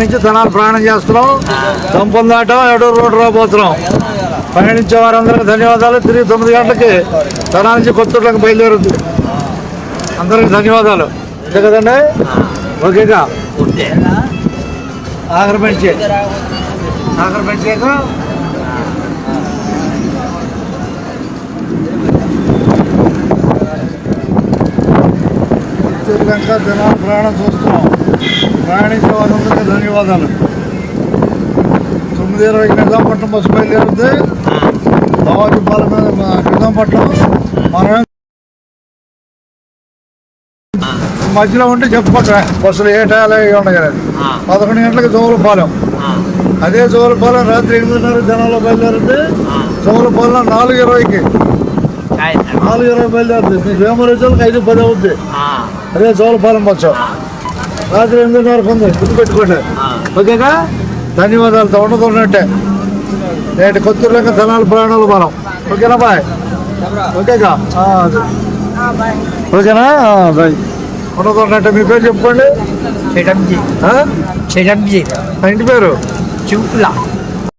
నుంచి తెనాలి ప్రయాణం చేస్తున్నాం. దంపం దాటం ఎడూరు రోడ్డు రాబోతున్నాం. ప్రయాణించే వారందరికీ ధన్యవాదాలు. తిరిగి 9 గంటలకి తెనాలి నుంచి కొత్తూరులోకి బయలుదేరుద్ది. అందరికి ధన్యవాదాలు. అంతే కదండి? ఓకేగా ఆఖరి పెంచాక కొత్తూరులంక తెనాలి ప్రయాణం చూస్తున్నాం. ప్రయాణించే వారందరికీ ధన్యవాదాలు. 9:20 నిజాంపట్నం బస్సు బయలుదేరుద్ది. బావాజీపాలెం మీద నిజాంపట్నం. మనం మధ్యలో ఉంటే చెప్పుకోవటం బస్సులు ఏ టైంలో ఉన్నాయి కదా. 11 గంటలకు జోగులపాలెం. అదే జోగులపాలెం రాత్రి 8:30 జనాల్లో బయలుదేరుద్ది. జోగులపాలెం 4:20కి బయలుదేరుతుంది. మీకు వేమరేజులకు 5:10 అవుద్ది. అదే జోగులపాలెం బస్సు రాత్రి 8:30 ఉంది. గుర్తుపెట్టుకోండి. ఓకేగా ధన్యవాదాలు. ఉండదున్నట్టే నేటి కొత్తూరులోకి తెనాలి ప్రయాణాలు మనం. ఓకేనా బాయ్? ఓకేగా ఓకేనా బాయ్. ఉండదున్నట్టే. మీ పేరు చెప్పుకోండి. ఇంటి పేరు చింపుల.